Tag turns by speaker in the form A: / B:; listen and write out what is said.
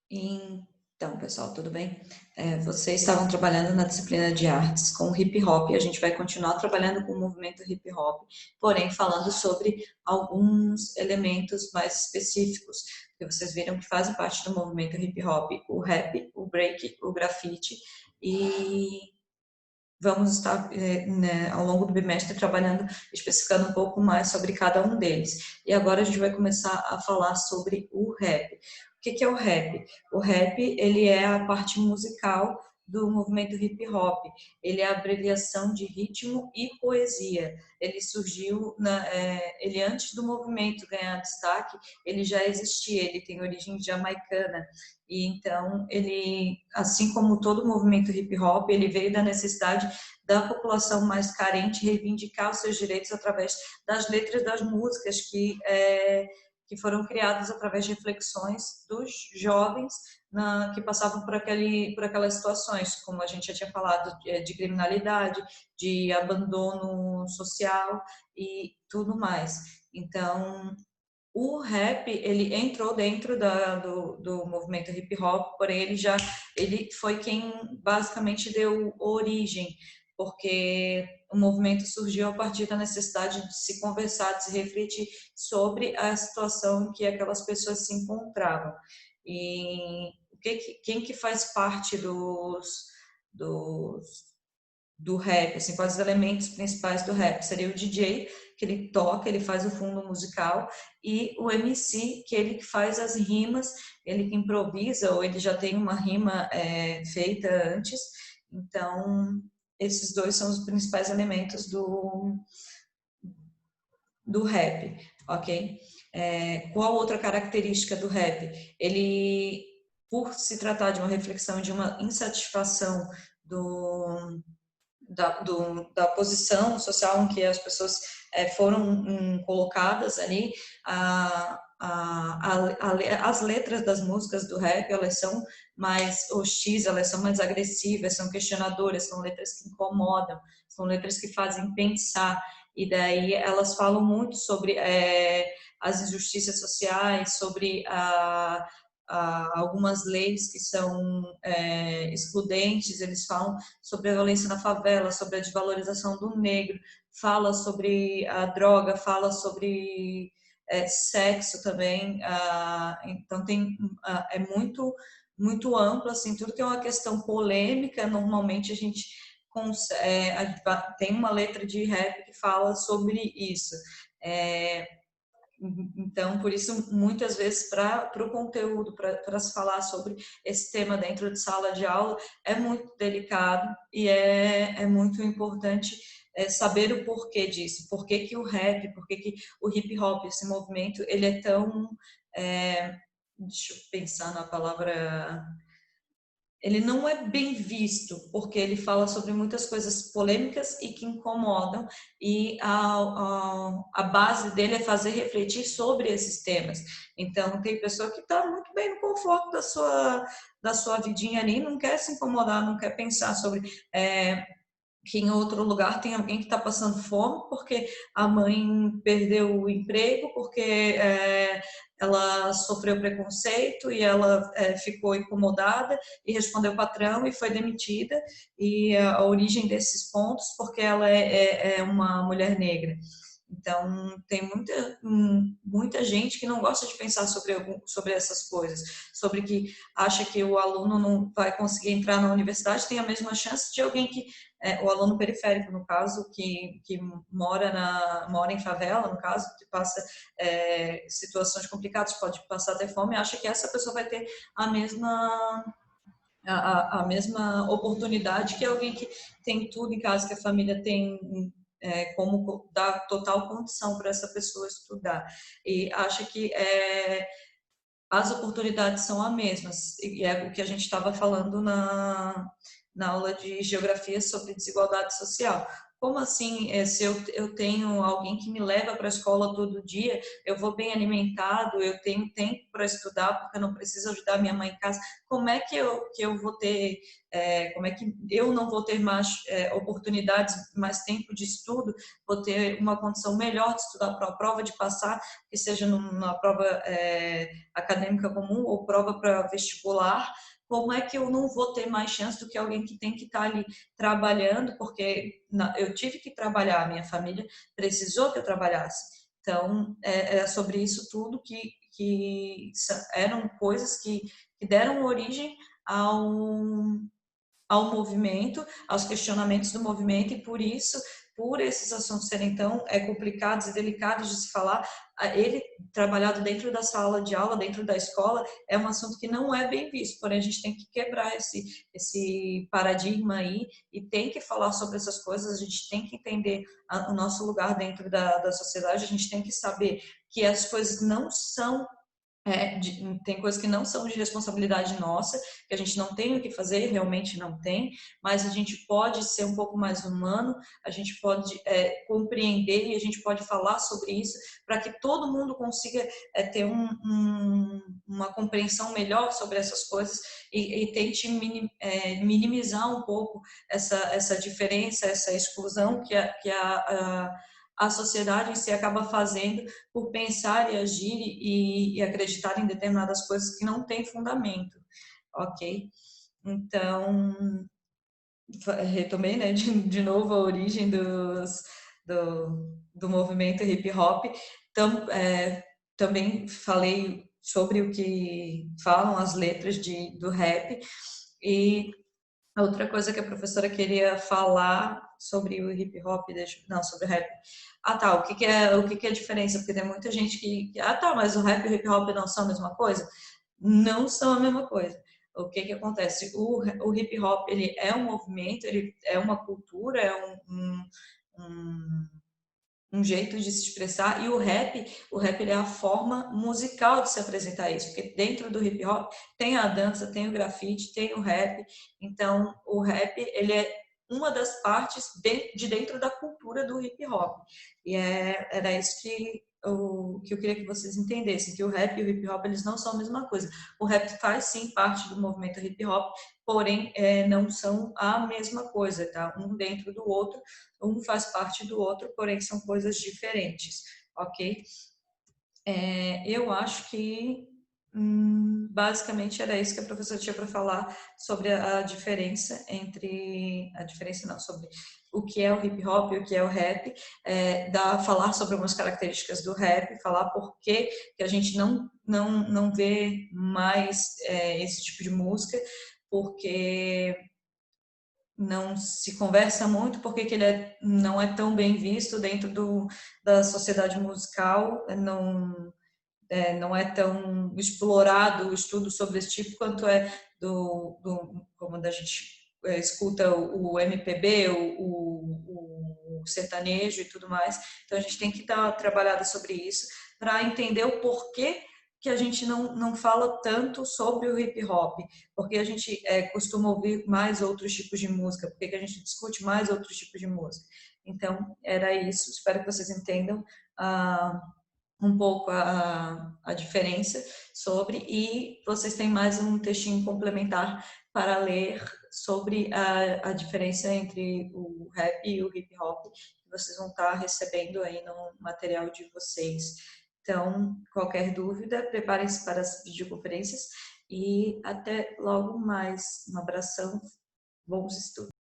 A: Então, pessoal, tudo bem? Vocês estavam trabalhando na disciplina de artes com o hip hop, e a gente vai continuar trabalhando com o movimento hip hop, porém falando sobre alguns elementos mais específicos, que vocês viram que fazem parte do movimento hip hop, o rap, o break, o grafite, e vamos estar, né, ao longo do bimestre trabalhando, especificando um pouco mais sobre cada um deles. E agora a gente vai começar a falar sobre o rap. O que é o rap? O rap, ele é a parte musical do movimento hip hop. Ele é a abreviação de ritmo e poesia. Ele surgiu, ele antes do movimento ganhar destaque, ele já existia, ele tem origem jamaicana. E então, ele, assim como todo o movimento hip hop, ele veio da necessidade da população mais carente reivindicar os seus direitos através das letras das músicas que foram criadas através de reflexões dos jovens que passavam por aquelas situações, como a gente já tinha falado, de criminalidade, de abandono social e tudo mais. Então, o rap, ele entrou dentro do movimento hip hop, porém ele foi quem basicamente deu origem, porque o movimento surgiu a partir da necessidade de se conversar, de se refletir sobre a situação em que aquelas pessoas se encontravam. E quem que faz parte dos do rap, assim, quais os elementos principais do rap? Seria o DJ, que ele toca, ele faz o fundo musical, e o MC, que ele que faz as rimas, ele que improvisa, ou ele já tem uma rima feita antes. Então, esses dois são os principais elementos do rap, ok? Qual outra característica do rap? Ele, por se tratar de uma reflexão, de uma insatisfação da posição social em que as pessoas foram colocadas ali, as letras das músicas do rap, elas são mais hostis, elas são mais agressivas, são questionadoras, são letras que incomodam, são letras que fazem pensar, e daí elas falam muito sobre as injustiças sociais, sobre algumas leis que são excludentes, eles falam sobre a violência na favela, sobre a desvalorização do negro, fala sobre a droga, fala sobre sexo também, então é muito amplo, assim, tudo que é uma questão polêmica, normalmente a gente tem uma letra de rap que fala sobre isso. É, então, por isso, muitas vezes, para o conteúdo, para se falar sobre esse tema dentro de sala de aula, é muito delicado e é muito importante saber o porquê disso, por que que o rap, por que que o hip hop, esse movimento, ele é tão, deixa eu pensar na palavra, ele não é bem visto, porque ele fala sobre muitas coisas polêmicas e que incomodam, e a base dele é fazer refletir sobre esses temas. Então, tem pessoa que está muito bem no conforto da sua vidinha ali, não quer se incomodar, não quer pensar sobre que em outro lugar tem alguém que está passando fome porque a mãe perdeu o emprego, porque ela sofreu preconceito e ela ficou incomodada e respondeu o patrão e foi demitida, e a origem desses pontos porque ela é uma mulher negra. Então, tem muita gente que não gosta de pensar sobre essas coisas, sobre que acha que o aluno não vai conseguir entrar na universidade, tem a mesma chance de alguém que, o aluno periférico, no caso, que mora em favela, no caso, que passa situações complicadas, pode passar até fome, acha que essa pessoa vai ter a mesma oportunidade que alguém que tem tudo em casa, que a família tem como dar total condição para essa pessoa estudar. E acha que as oportunidades são as mesmas. E é o que a gente estava falando na aula de geografia sobre desigualdade social. Como assim, se eu tenho alguém que me leva para a escola todo dia, eu vou bem alimentado, eu tenho tempo para estudar, porque eu não preciso ajudar minha mãe em casa, como é que eu vou ter como é que eu não vou ter mais oportunidades, mais tempo de estudo, vou ter uma condição melhor de estudar para a prova, de passar, que seja numa prova acadêmica comum ou prova para vestibular. Como é que eu não vou ter mais chance do que alguém que tem que estar ali trabalhando, porque eu tive que trabalhar, a minha família precisou que eu trabalhasse. Então, é sobre isso tudo que eram coisas que deram origem ao movimento, aos questionamentos do movimento, e por isso, por esses assuntos serem tão complicados e delicados de se falar, ele trabalhado dentro da sala de aula, dentro da escola, é um assunto que não é bem visto, porém a gente tem que quebrar esse paradigma aí e tem que falar sobre essas coisas, a gente tem que entender o nosso lugar dentro da sociedade, a gente tem que saber que as coisas não são tem coisas que não são de responsabilidade nossa, que a gente não tem o que fazer, realmente não tem, mas a gente pode ser um pouco mais humano, a gente pode compreender e a gente pode falar sobre isso para que todo mundo consiga ter uma compreensão melhor sobre essas coisas e tente minimizar um pouco essa diferença, essa exclusão a sociedade em si acaba fazendo por pensar e agir e acreditar em determinadas coisas que não têm fundamento, ok? Então, retomei, né, de novo a origem do movimento hip hop. Também falei sobre o que falam as letras do rap e a outra coisa que a professora queria falar sobre o hip hop, não, sobre o rap. Ah, tá, o que que é a diferença? Porque tem muita gente ah, tá, mas o rap e o hip hop não são a mesma coisa? Não são a mesma coisa. O que que acontece? O hip hop, ele é um movimento, ele é uma cultura, é um um jeito de se expressar, e o rap ele é a forma musical de se apresentar isso, porque dentro do hip hop tem a dança, tem o grafite, tem o rap, então o rap ele é uma das partes de dentro da cultura do hip hop, e era isso que eu queria que vocês entendessem, que o rap e o hip hop eles não são a mesma coisa. O rap faz sim parte do movimento hip hop, porém não são a mesma coisa, tá? Um dentro do outro, um faz parte do outro, porém são coisas diferentes, ok? Eu acho que basicamente era isso que a professora tinha para falar sobre a diferença não, sobre o que é o hip hop e o que é o rap, falar sobre algumas características do rap, falar por que a gente não vê mais esse tipo de música, porque não se conversa muito, porque que ele não é tão bem visto dentro da sociedade musical, não é tão explorado o estudo sobre esse tipo quanto é como a gente escuta o MPB, o sertanejo e tudo mais. Então a gente tem que dar uma trabalhada sobre isso para entender o porquê que a gente não fala tanto sobre o hip hop, porque a gente costuma ouvir mais outros tipos de música, porque a gente discute mais outros tipos de música. Então, era isso. Espero que vocês entendam um pouco a diferença sobre, e vocês têm mais um textinho complementar para ler sobre a diferença entre o rap e o hip hop, que vocês vão estar recebendo aí no material de vocês. Então, qualquer dúvida, preparem-se para as videoconferências e até logo mais. Um abração, bons estudos.